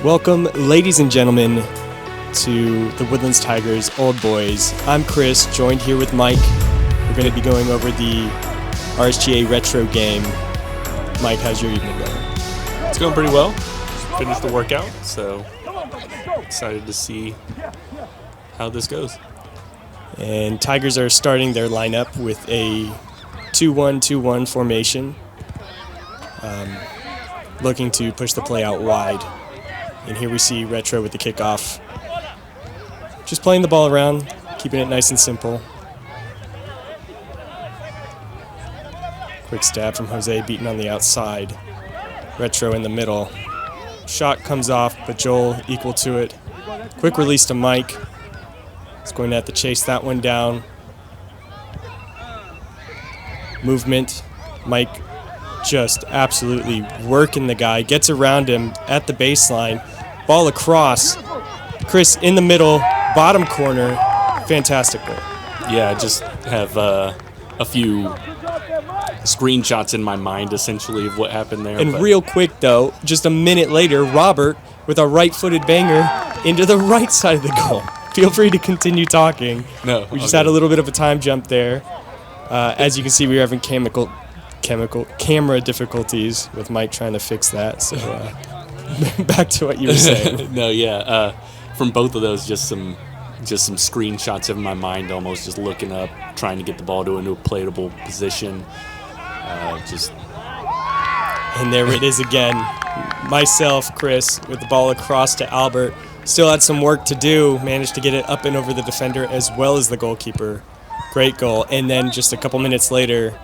Welcome, ladies and gentlemen, to the Woodlands Tigers Old Boys. I'm Chris, joined here with Mike. We're going to be going over the RSGA Retro game. Mike, how's your evening going? It's going pretty well. Just finished the workout, so excited to see how this goes. And Tigers are starting their lineup with a 2-1-2-1 formation, looking to push the play out wide. And here we see Retro with the kickoff. Just playing the ball around, keeping it nice and simple. Quick stab from Jose, beaten on the outside. Retro in the middle. Shot comes off, but Joel equal to it. Quick release to Mike. He's going to have to chase that one down. Movement. Mike just absolutely working the guy. Gets around him at the baseline. Ball across. Chris in the middle, bottom corner. Fantastic goal. Yeah, I just have a few screenshots in my mind, essentially, of what happened there. And real quick, though, just a minute later, Robert with a right-footed banger into the right side of the goal. Feel free to continue talking. No, we just had a little bit of a time jump there. As you can see, we were having camera difficulties with Mike trying to fix that. So back to what you were saying. No, yeah. From both of those, just some screenshots in my mind, almost just looking up, trying to get the ball into a playable position. And there it is again. Myself, Chris, with the ball across to Albert. Still had some work to do. Managed to get it up and over the defender as well as the goalkeeper. Great goal. And then just a couple minutes later,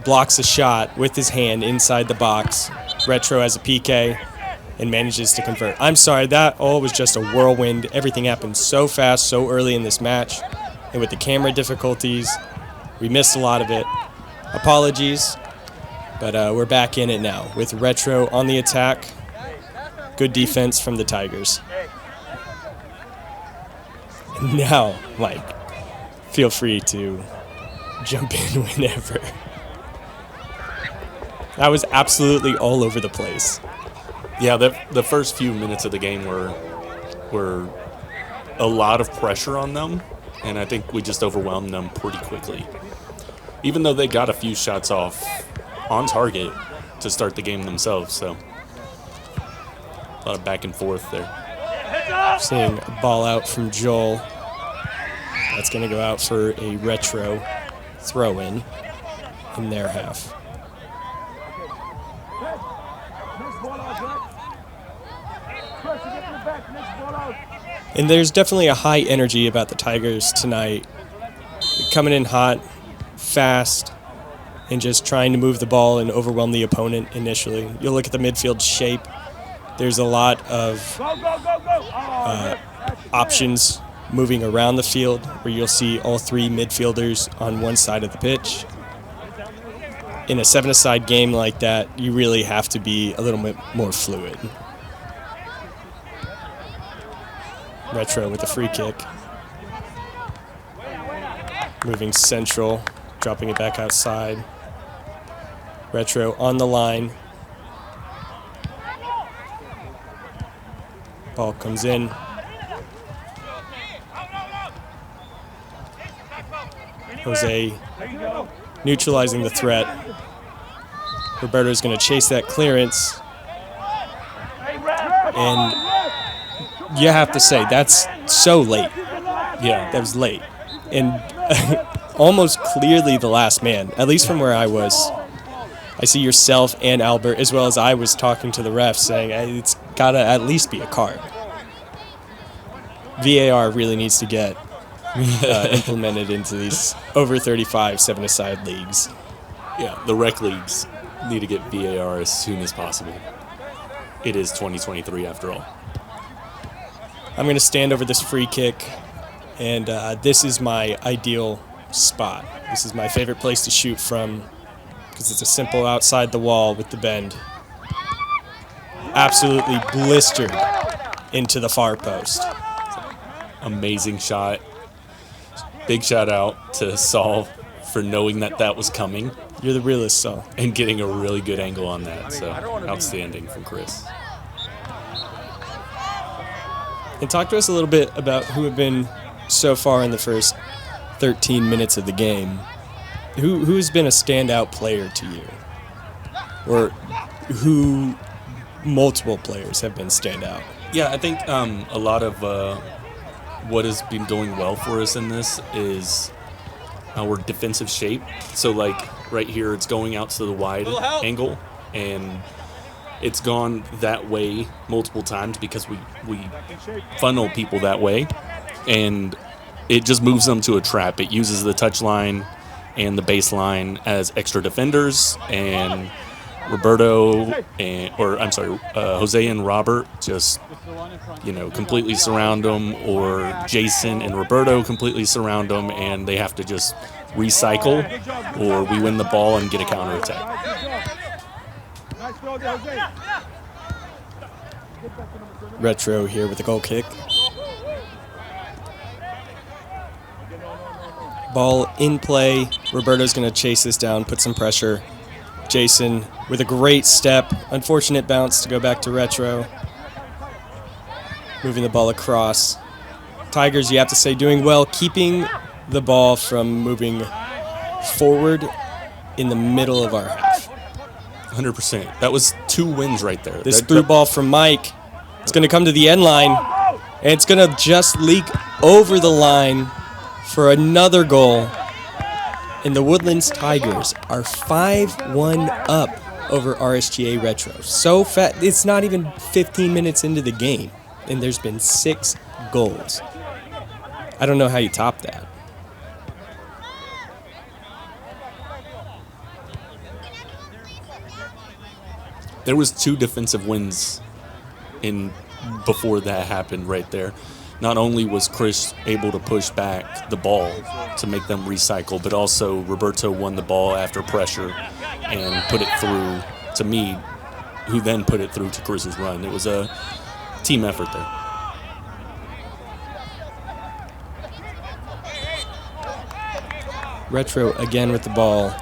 blocks a shot with his hand inside the box. Retro has a PK and manages to convert. I'm sorry, that all was just a whirlwind. Everything happened so fast, so early in this match. And with the camera difficulties, we missed a lot of it. Apologies, but we're back in it now with Retro on the attack. Good defense from the Tigers. And now, Mike, feel free to jump in whenever. That was absolutely all over the place. Yeah, the first few minutes of the game were a lot of pressure on them, and I think we just overwhelmed them pretty quickly. Even though they got a few shots off on target to start the game themselves, so a lot of back and forth there. Seeing a ball out from Joel. That's going to go out for a Retro throw-in their half. And there's definitely a high energy about the Tigers tonight. Coming in hot, fast, and just trying to move the ball and overwhelm the opponent initially. You'll look at the midfield shape. There's a lot of options moving around the field where you'll see all three midfielders on one side of the pitch. In a seven-a-side game like that, you really have to be a little bit more fluid. Retro with a free kick. Moving central, dropping it back outside. Retro on the line. Ball comes in. Jose neutralizing the threat. Roberto's going to chase that clearance. And you have to say, that's so late. Yeah, that was late. And almost clearly the last man, at least from where I was. I see yourself and Albert, as well as I was talking to the ref, saying it's got to at least be a card. VAR really needs to get implemented into these over 35 seven-a-side leagues. Yeah, the rec leagues need to get VAR as soon as possible. It is 2023 after all. I'm going to stand over this free kick, and this is my ideal spot. This is my favorite place to shoot from because it's a simple outside the wall with the bend. Absolutely blistered into the far post. Amazing shot. Big shout out to Saul for knowing that was coming. You're the realist, Saul. And getting a really good angle on that. So outstanding from Chris. And talk to us a little bit about who have been so far in the first 13 minutes of the game. Who's been a standout player to you? Or who multiple players have been standout? Yeah, I think a lot of what has been going well for us in this is our defensive shape. So, like, right here, it's going out to the wide angle, and it's gone that way multiple times because we funnel people that way, and it just moves them to a trap. It uses the touch line and the baseline as extra defenders, and Jose and Robert just, completely surround them, or Jason and Roberto completely surround them, and they have to just recycle, or we win the ball and get a counterattack. Retro here with a goal kick. Ball in play. Roberto's going to chase this down, put some pressure. Jason with a great step. Unfortunate bounce to go back to Retro. Moving the ball across. Tigers, you have to say, doing well, keeping the ball from moving forward in the middle of our half. 100%. That was 2 wins right there. This through ball from Mike. It's going to come to the end line, and it's going to just leak over the line for another goal. And the Woodlands Tigers are 5-1 up over RSGA Retro. So fast, it's not even 15 minutes into the game, and there's been 6 goals. I don't know how you top that. There was 2 defensive wins before that happened right there. Not only was Chris able to push back the ball to make them recycle, but also Roberto won the ball after pressure and put it through to me, who then put it through to Chris's run. It was a team effort there. Retro again with the ball,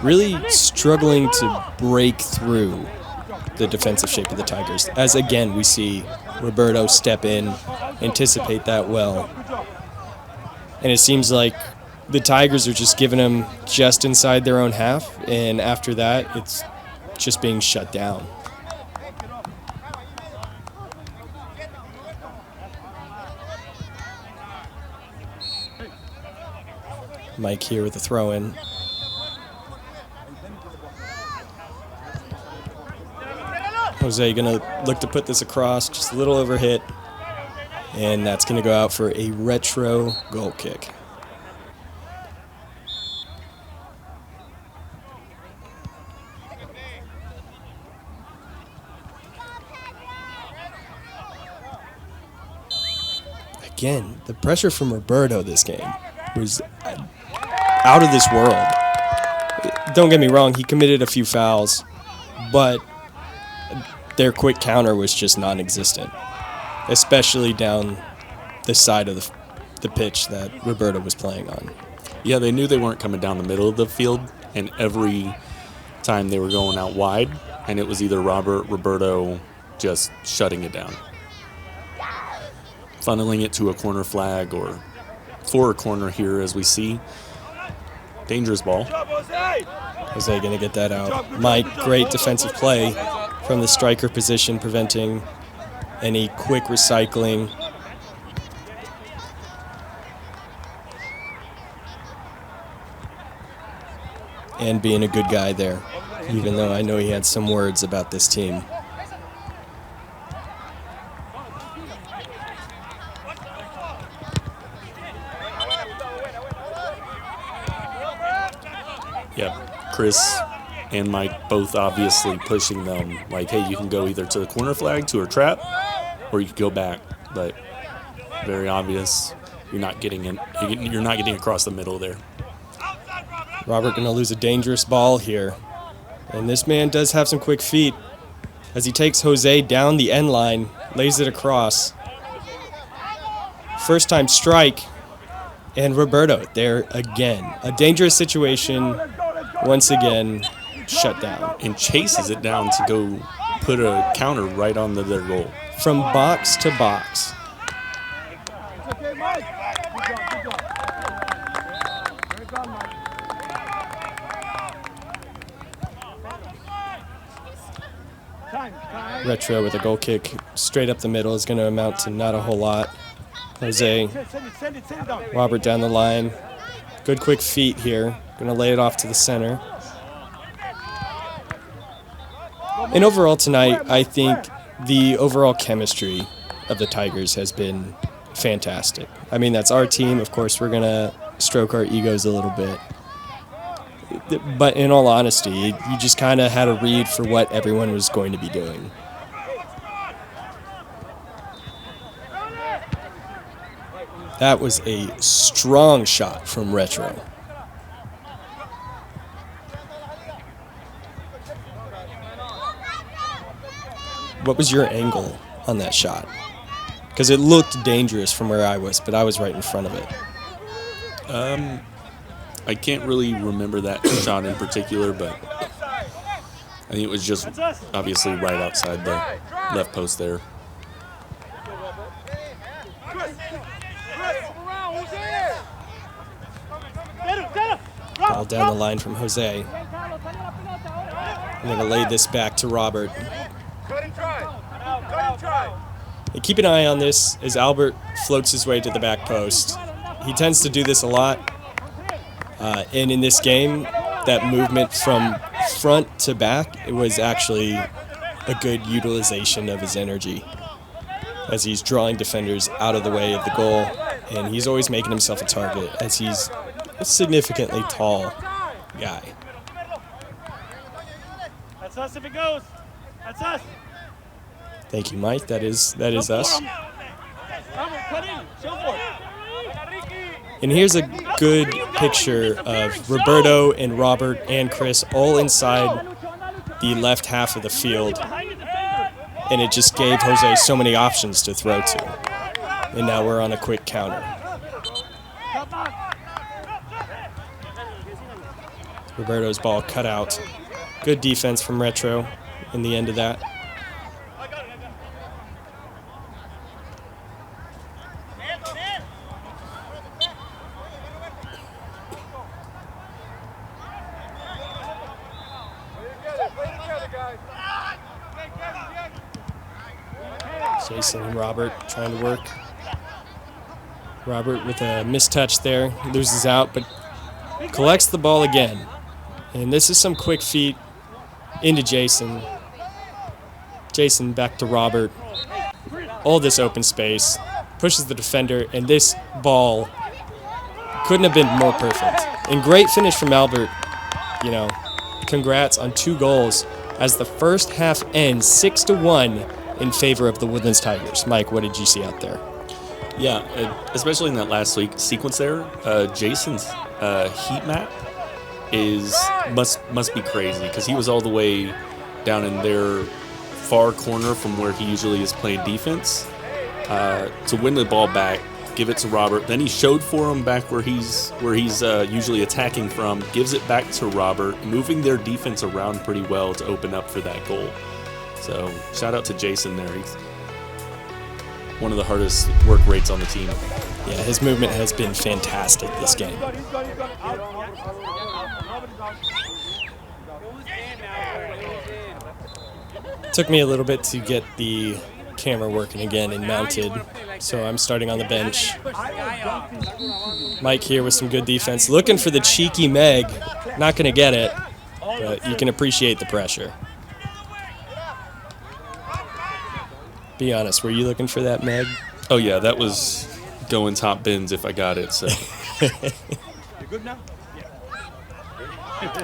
really struggling to break through the defensive shape of the Tigers. As again, we see Roberto step in, anticipate that well. And it seems like the Tigers are just giving them just inside their own half, and after that, it's just being shut down. Mike here with a throw-in. Jose going to look to put this across, just a little overhit, and that's going to go out for a Retro goal kick. Again, the pressure from Roberto this game was out of this world. Don't get me wrong, he committed a few fouls, but their quick counter was just non-existent, especially down the side of the pitch that Roberto was playing on. Yeah, they knew they weren't coming down the middle of the field, and every time they were going out wide, and it was either Roberto just shutting it down, funneling it to a corner flag or for a corner here, as we see. Dangerous ball. Jose going to get that out. Mike, great defensive play from the striker position, preventing any quick recycling. And being a good guy there, even though I know he had some words about this team. Yeah, Chris and Mike both obviously pushing them like, hey, you can go either to the corner flag, to a trap, or you can go back. But very obvious, you're not getting across the middle there. Robert going to lose a dangerous ball here. And this man does have some quick feet as he takes Jose down the end line, lays it across. First time strike, and Roberto there again. A dangerous situation, once again, shut down. And chases it down to go put a counter right on their goal. From box to box, Retro with a goal kick straight up the middle is going to amount to not a whole lot. Jose, Robert down the line. Good quick feet here. Going to lay it off to the center. And overall tonight, I think the overall chemistry of the Tigers has been fantastic. I mean, that's our team. Of course, we're going to stroke our egos a little bit. But in all honesty, you just kind of had a read for what everyone was going to be doing. That was a strong shot from Retro. What was your angle on that shot? Because it looked dangerous from where I was, but I was right in front of it. I can't really remember that shot in particular, but I think it was just obviously right outside the left post there. Ball down the line from Jose. I'm going to lay this back to Robert. And keep an eye on this as Albert floats his way to the back post. He tends to do this a lot. And in this game, that movement from front to back, it was actually a good utilization of his energy as he's drawing defenders out of the way of the goal. And he's always making himself a target as he's a significantly tall guy. That's us if it goes. That's us. Thank you, Mike. That is us. And here's a good picture of Roberto and Robert and Chris all inside the left half of the field. And it just gave Jose so many options to throw to. And now we're on a quick counter. Roberto's ball cut out. Good defense from Retro in the end of that. Jason and Robert trying to work. Robert with a mistouch there, loses out, but collects the ball again. And this is some quick feet into Jason. Jason back to Robert. All this open space, pushes the defender, and this ball couldn't have been more perfect. And great finish from Albert. You know, congrats on 2 goals as the first half ends 6-1 in favor of the Woodlands Tigers. Mike, what did you see out there? Yeah, especially in that last sequence there, Jason's heat map must be crazy because he was all the way down in their far corner from where he usually is playing defense to win the ball back, give it to Robert. Then he showed for him back where he's usually attacking from, gives it back to Robert, moving their defense around pretty well to open up for that goal. So shout out to Jason there. He's one of the hardest work rates on the team. Yeah, his movement has been fantastic this game. Took me a little bit to get the camera working again and mounted, so I'm starting on the bench. Mike here with some good defense, looking for the cheeky Meg. Not going to get it, but you can appreciate the pressure. Be honest, were you looking for that Meg? Oh yeah, that was going top bins if I got it. So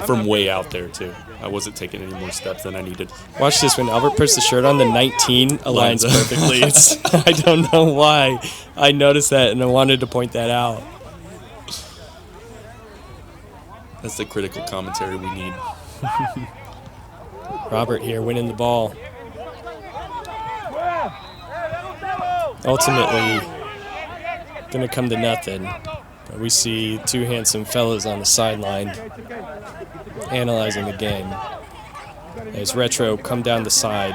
from way out there too. I wasn't taking any more steps than I needed. Watch this, when Albert puts the shirt on, the 19 aligns perfectly. I don't know why. I noticed that and I wanted to point that out. That's the critical commentary we need. Robert here winning the ball. Ultimately, going to come to nothing. But we see 2 handsome fellows on the sideline analyzing the game. As Retro come down the side.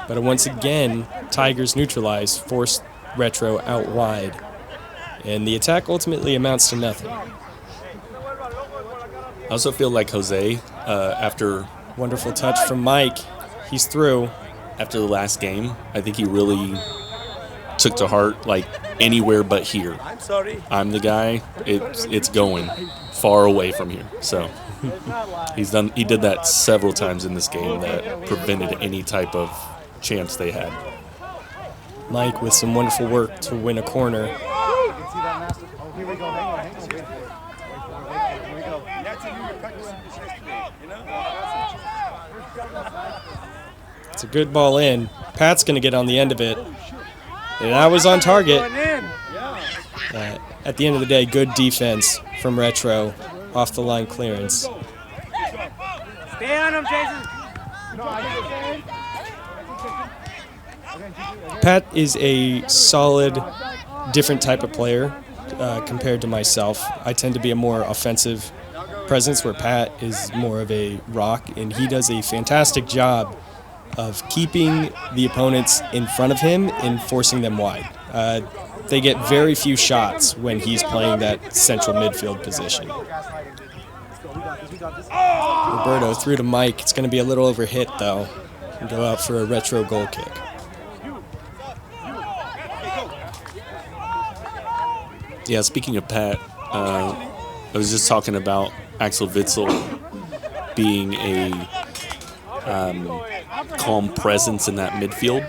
But once again, Tigers neutralize, force Retro out wide. And the attack ultimately amounts to nothing. I also feel like Jose, after Wonderful touch from Mike. He's through. After the last game, I think he really took to heart, like, anywhere but here. I'm the guy. It's going far away from here. So he did that several times in this game that prevented any type of chance they had. Mike with some wonderful work to win a corner. It's a good ball in. Pat's going to get on the end of it. And I was on target. At the end of the day, good defense from Retro. Off the line clearance. Stay on him, Jason. Pat is a solid, different type of player compared to myself. I tend to be a more offensive presence where Pat is more of a rock, and he does a fantastic job of keeping the opponents in front of him and forcing them wide. They get very few shots when he's playing that central midfield position. Roberto through to Mike. It's going to be a little overhit, though. And go out for a Retro goal kick. Yeah, speaking of Pat, I was just talking about Axel Witzel being a calm presence in that midfield.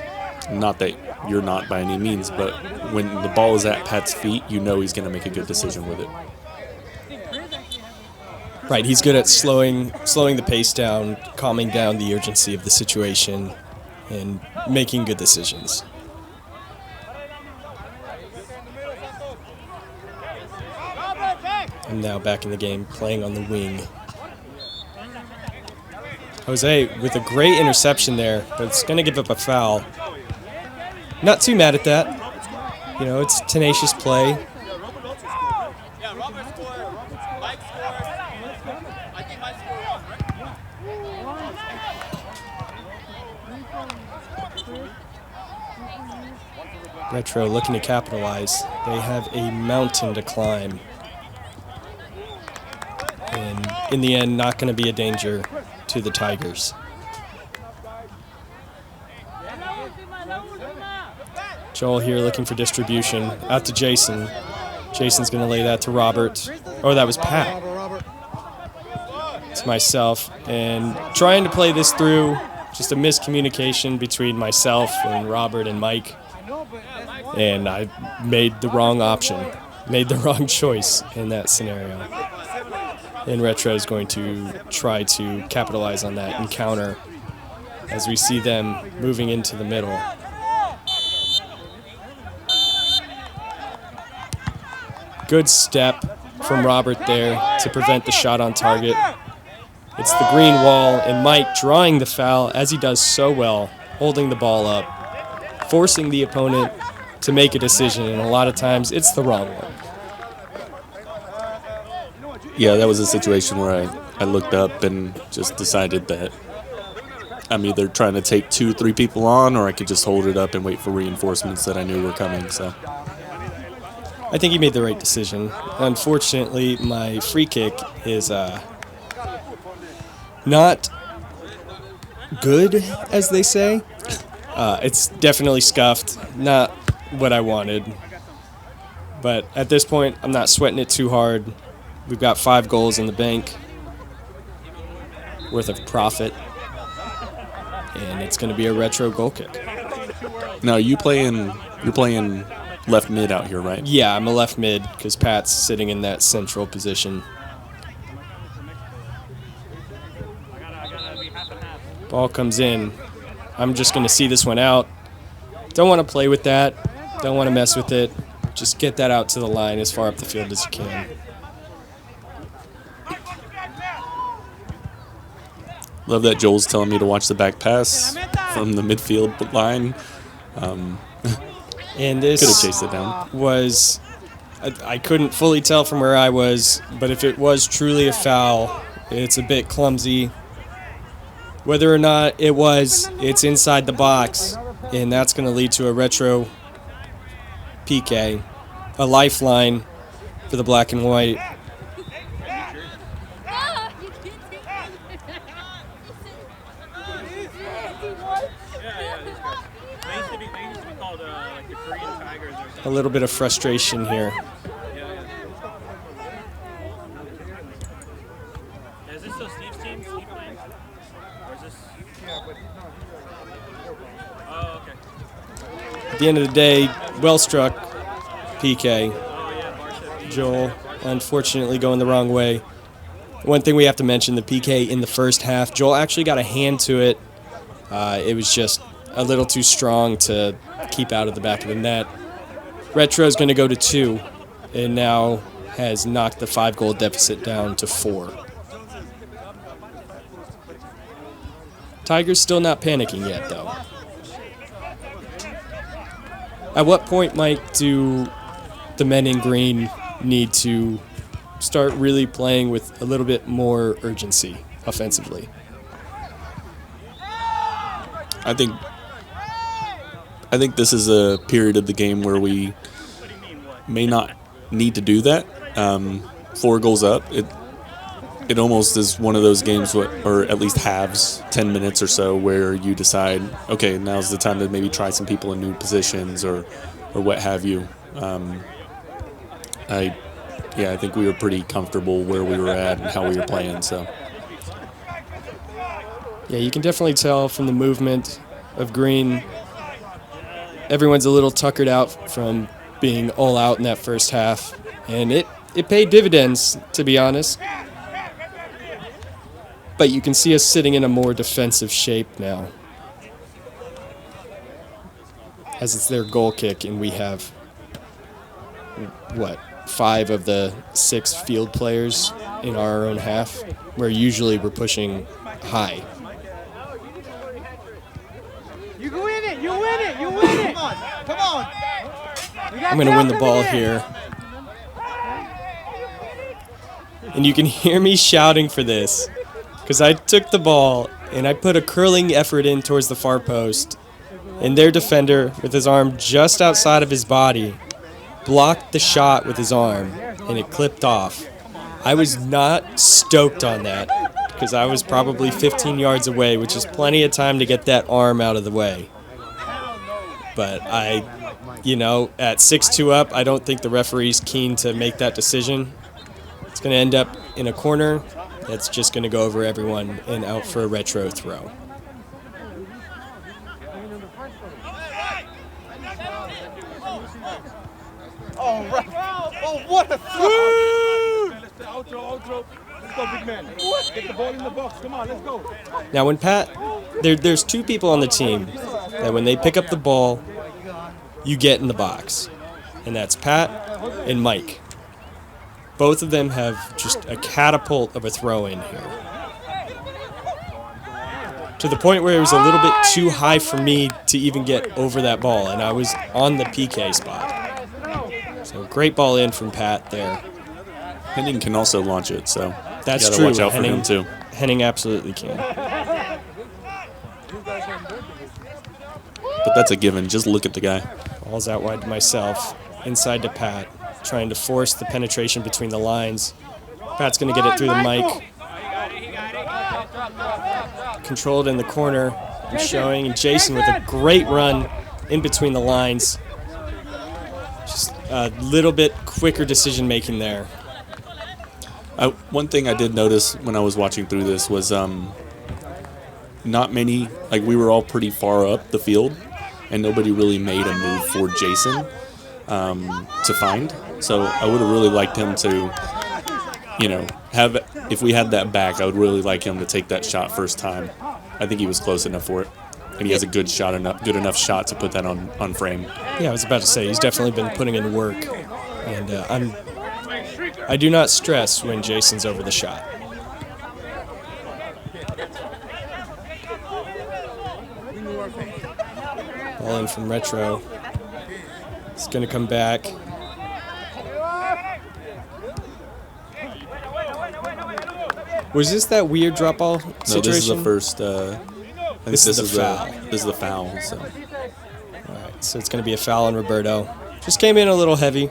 Not that you're not by any means, but when the ball is at Pat's feet, you know he's going to make a good decision with it. Right, he's good at slowing the pace down, calming down the urgency of the situation, and making good decisions. I'm now back in the game, playing on the wing. Jose with a great interception there, but it's going to give up a foul. Not too mad at that. You know, it's tenacious play. Retro looking to capitalize. They have a mountain to climb. And in the end, not going to be a danger to the Tigers. Joel here looking for distribution. Out to Jason. Jason's going to lay that to Robert. Oh, that was Pat. It's myself. And trying to play this through. Just a miscommunication between myself and Robert and Mike. And I made the wrong option. Made the wrong choice in that scenario. And Retro is going to try to capitalize on that and counter as we see them moving into the middle. Good step from Robert there to prevent the shot on target. It's the green wall, and Mike drawing the foul, as he does so well, holding the ball up, forcing the opponent to make a decision, and a lot of times it's the wrong one. Yeah, that was a situation where I looked up and just decided that I'm either trying to take 2-3 people on, or I could just hold it up and wait for reinforcements that I knew were coming. So I think he made the right decision. Unfortunately, my free kick is not good, as they say. It's definitely scuffed, not what I wanted. But at this point, I'm not sweating it too hard. We've got 5 goals in the bank worth of profit, and it's going to be a Retro goal kick. now you're playing left mid out here, right? Yeah, I'm a left mid because Pat's sitting in that central position. Ball comes in. I'm just going to see this one out. Don't want to play with that. Don't want to mess with it. Just get that out to the line as far up the field as you can. Love that Joel's telling me to watch the back pass from the midfield line. And this could have chased it down. Was, I couldn't fully tell from where I was, but if it was truly a foul, it's a bit clumsy. Whether or not it was, it's inside the box, and that's going to lead to a Retro PK, a lifeline for the black and white. They used to be called like the Korean Tigers or something. A little bit of frustration here. Is this still Steve's team? Steve playing? Or is this? Oh, okay. At the end of the day, well struck PK. Joel, unfortunately, going the wrong way. One thing we have to mention, the PK in the first half, Joel actually got a hand to it. It was just a little too strong to keep out of the back of the net. Retro's going to go to 2 and now has knocked the 5-goal deficit down to 4. Tigers still not panicking yet, though. At what point, Mike, do the men in green need to start really playing with a little bit more urgency offensively? I think this is a period of the game where we may not need to do that. 4 goals up, it almost is one of those games, or at least halves, 10 minutes or so, where you decide, okay, now's the time to maybe try some people in new positions or what have you. I think we were pretty comfortable where we were at and how we were playing. So yeah, you can definitely tell from the movement of green. Everyone's a little tuckered out from being all out in that first half, and it paid dividends, to be honest. But you can see us sitting in a more defensive shape now, as it's their goal kick, and we have, 5 of the 6 field players in our own half, where usually we're pushing high. You can win it! You win it! You win it! Come on! I'm going to win the ball here. And you can hear me shouting for this, because I took the ball and I put a curling effort in towards the far post, and their defender, with his arm just outside of his body, blocked the shot with his arm, and it clipped off. I was not stoked on that, because I was probably 15 yards away, which is plenty of time to get that arm out of the way. But at 6-2 up, I don't think the referee's keen to make that decision. It's going to end up in a corner that's just going to go over everyone and out for a retro throw. Oh, right. Oh, what a throw! Outro. Let's go, big man. Get the ball in the box. Come on, let's go. Now, when Pat, there's 2 people on the team that when they pick up the ball, you get in the box. And that's Pat and Mike. Both of them have just a catapult of a throw in here. To the point where it was a little bit too high for me to even get over that ball, and I was on the PK spot. So great ball in from Pat there. Henning can also launch it, so That's you gotta true. watch out for him too. Henning absolutely can. But that's a given. Just look at the guy. Ball's out wide to myself, inside to Pat, trying to force the penetration between the lines. Pat's going to get it through the mic. Controlled in the corner and showing, and Jason with a great run in between the lines. Just a little bit quicker decision making there. One thing I did notice when I was watching through this was not many, we were all pretty far up the field, and nobody really made a move for Jason to find. So I would have really liked him to, if we had that back, I would really like him to take that shot first time. I think he was close enough for it, and he has a good enough shot to put that on frame. Yeah, I was about to say, he's definitely been putting in work, and I do not stress when Jason's over the shot. Ball in from Retro. It's going to come back. Was this that weird drop ball situation? No, this is the first. I think This is the foul. This is the foul. So All right, so it's going to be a foul on Roberto. Just came in a little heavy.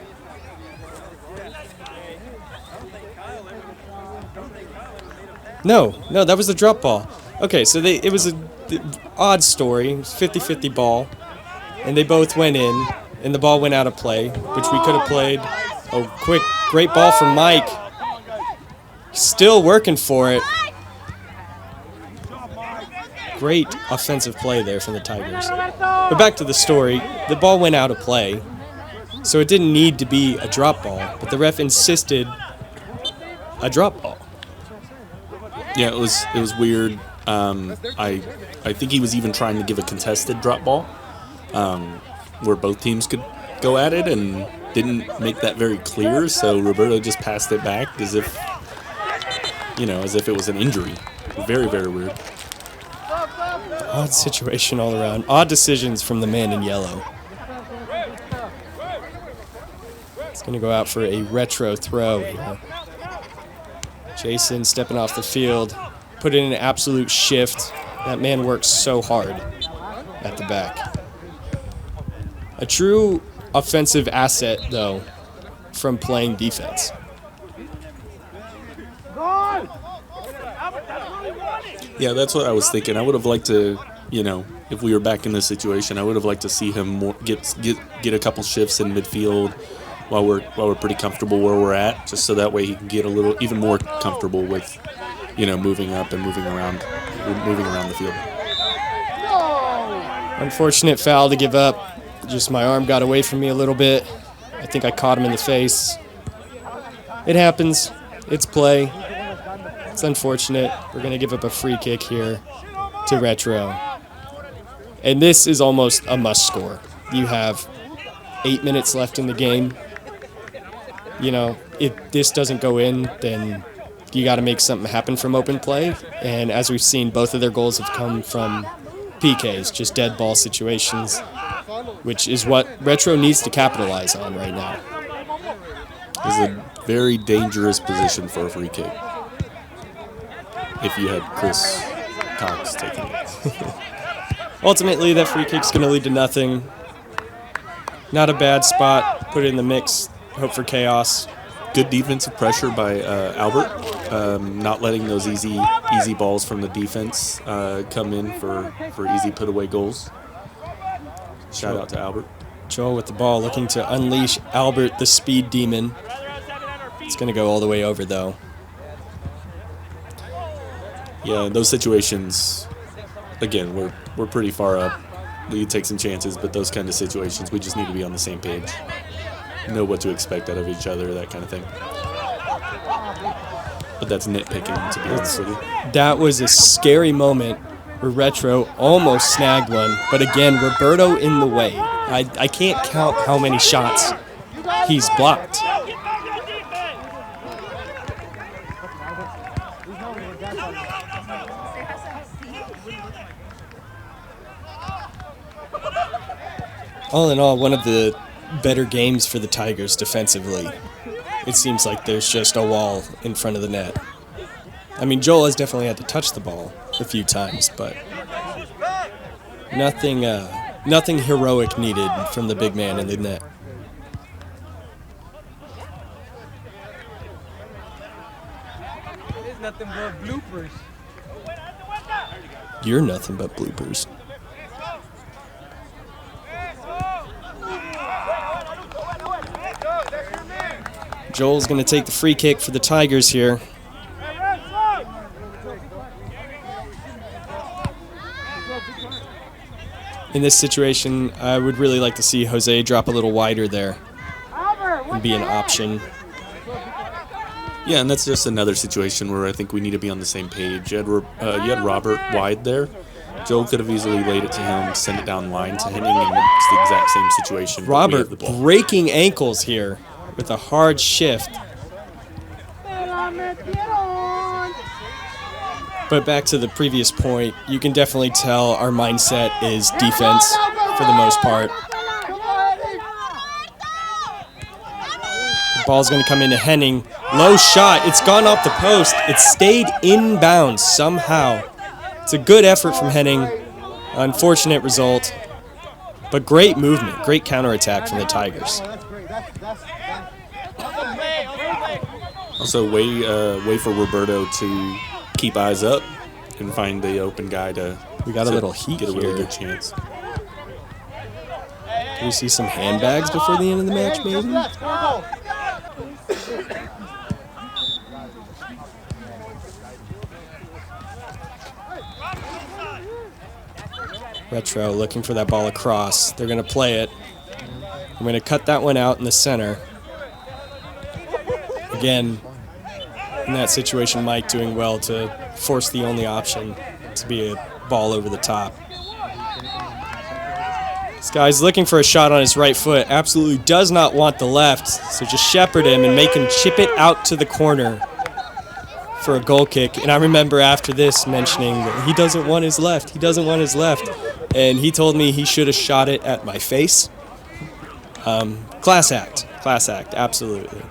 No, that was the drop ball. Okay, so it was odd story. It was 50-50 ball, and they both went in, and the ball went out of play, which we could have played. Oh, great ball from Mike. Still working for it. Great offensive play there from the Tigers. But back to the story, the ball went out of play, so it didn't need to be a drop ball, but the ref insisted a drop ball. Yeah, it was weird. I think he was even trying to give a contested drop ball, where both teams could go at it, and didn't make that very clear. So Roberto just passed it back as if it was an injury. Very, very weird. Odd situation all around. Odd decisions from the man in yellow. It's going to go out for a retro throw here. Jason stepping off the field, put in an absolute shift. That man works so hard at the back. A true offensive asset, though, from playing defense. Yeah, that's what I was thinking. I would have liked to, if we were back in this situation, I would have liked to see him get a couple shifts in midfield while we're pretty comfortable where we're at, just so that way he can get even more comfortable with, moving up and moving around the field. Unfortunate foul to give up. Just my arm got away from me a little bit. I think I caught him in the face. It happens. It's play. It's unfortunate. We're going to give up a free kick here to Retro. And this is almost a must score. You have 8 minutes left in the game. If this doesn't go in, then you got to make something happen from open play. And as we've seen, both of their goals have come from PKs, just dead ball situations, which is what Retro needs to capitalize on right now. It's a very dangerous position for a free kick. If you had Chris Cox taking it. Ultimately, that free kick's going to lead to nothing. Not a bad spot. Put it in the mix. Hope for chaos. Good defensive pressure by Albert. Not letting those easy balls from the defense come in for easy put-away goals. Shout out to Albert. Joel with the ball, looking to unleash Albert, the speed demon. It's going to go all the way over, though. Yeah, in those situations, again, we're pretty far up. We can take some chances, but those kind of situations, we just need to be on the same page. Know what to expect out of each other, that kind of thing. But that's nitpicking, to be honest with you. That was a scary moment where Retro almost snagged one, but again, Roberto in the way. I can't count how many shots he's blocked. All in all, one of the better games for the Tigers defensively. It seems like there's just a wall in front of the net. I mean, Joel has definitely had to touch the ball a few times, but nothing heroic needed from the big man in the net. It's nothing but bloopers. You're nothing but bloopers. Joel's going to take the free kick for the Tigers here. In this situation, I would really like to see Jose drop a little wider there and be an option. Yeah, and that's just another situation where I think we need to be on the same page. You had Robert wide there. Joel could have easily laid it to him, send it down line to Henning, and it's the exact same situation. Robert breaking ankles here with a hard shift. But back to the previous point, you can definitely tell our mindset is defense for the most part. The ball's going to come into Henning. Low shot. It's gone off the post. It stayed inbounds somehow. It's a good effort from Henning. Unfortunate result. But great movement. Great counterattack from the Tigers. Also, way for Roberto to keep eyes up and find the open guy to. We got a to little heat get a really here. good chance. Do we see some handbags before the end of the match, maybe? Retro looking for that ball across. They're going to play it. I'm going to cut that one out in the center. Again, in that situation, Mike doing well to force the only option to be a ball over the top. This guy's looking for a shot on his right foot. Absolutely does not want the left. So just shepherd him and make him chip it out to the corner for a goal kick. And I remember after this mentioning that he doesn't want his left. He doesn't want his left. And he told me he should have shot it at my face. Class act. Class act, absolutely.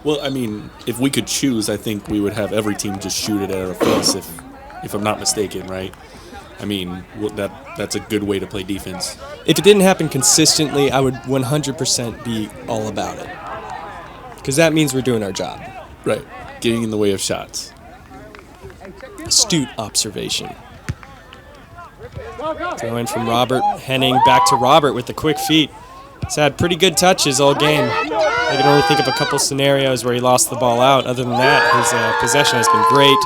Well, I mean, if we could choose, I think we would have every team just shoot it at our face, if I'm not mistaken, right? I mean, that's a good way to play defense. If it didn't happen consistently, I would 100% be all about it. Because that means we're doing our job. Right. Getting in the way of shots. Astute observation. Throw in from Robert. Henning back to Robert with the quick feet. He's had pretty good touches all game. I can only think of a couple scenarios where he lost the ball out. Other than that, his possession has been great.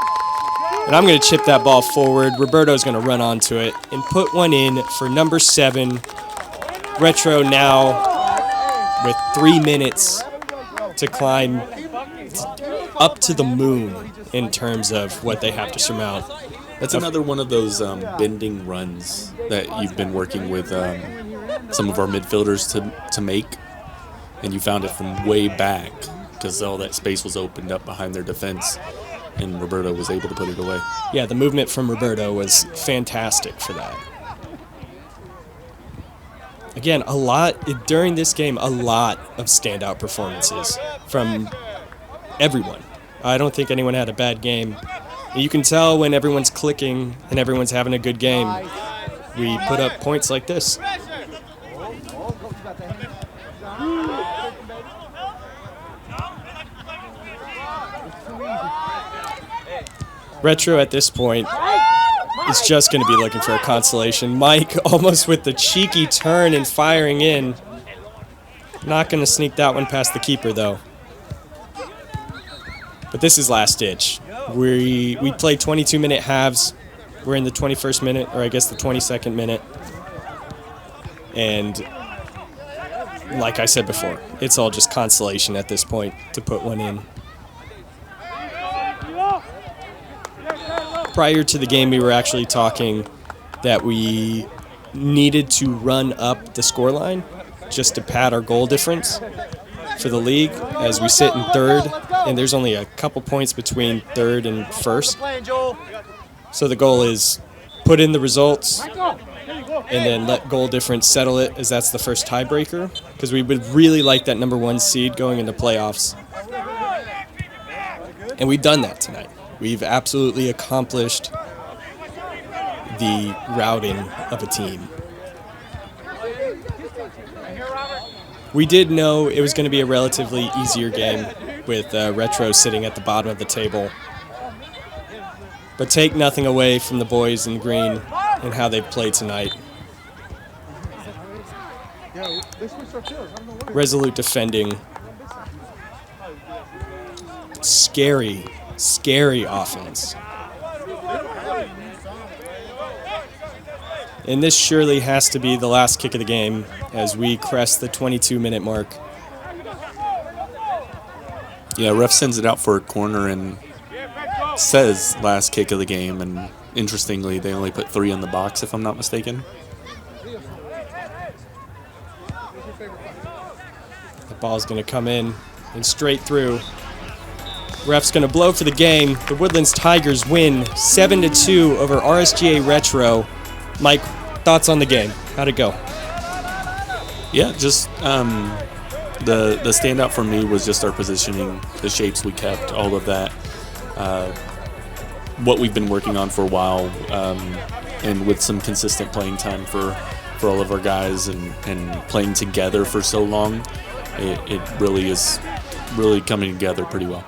And I'm going to chip that ball forward. Roberto's going to run onto it and put one in for number 7. Retro now with 3 minutes to climb up to the moon in terms of what they have to surmount. That's another one of those bending runs that you've been working with some of our midfielders to make, and you found it from way back because all that space was opened up behind their defense, and Roberto was able to put it away. Yeah, the movement from Roberto was fantastic for that. Again, during this game, a lot of standout performances from everyone. I don't think anyone had a bad game. You can tell when everyone's clicking and everyone's having a good game. We put up points like this. Retro at this point is just going to be looking for a consolation. Mike almost with the cheeky turn and firing in. Not going to sneak that one past the keeper, though. But this is last ditch. We played 22-minute halves. We're in the 21st minute, or I guess the 22nd minute. And like I said before, it's all just consolation at this point to put one in. Prior to the game, we were actually talking that we needed to run up the scoreline just to pad our goal difference for the league as we sit in third, and there's only a couple points between third and first. So the goal is put in the results and then let goal difference settle it, as that's the first tiebreaker, because we would really like that number 1 seed going into playoffs. And we've done that tonight. We've absolutely accomplished the routing of a team. We did know it was going to be a relatively easier game with Retro sitting at the bottom of the table. But take nothing away from the boys in green and how they've played tonight. Resolute defending. Scary offense. And this surely has to be the last kick of the game as we crest the 22-minute mark. Yeah, ref sends it out for a corner and says last kick of the game, and interestingly, they only put 3 in the box, if I'm not mistaken. The ball's going to come in and straight through. Ref's going to blow for the game. The Woodlands Tigers win 7-2 over RSGA Retro. Mike, thoughts on the game? How'd it go? Yeah, just the standout for me was just our positioning, the shapes we kept, all of that. What we've been working on for a while, and with some consistent playing time for all of our guys, and playing together for so long, it really is coming together pretty well.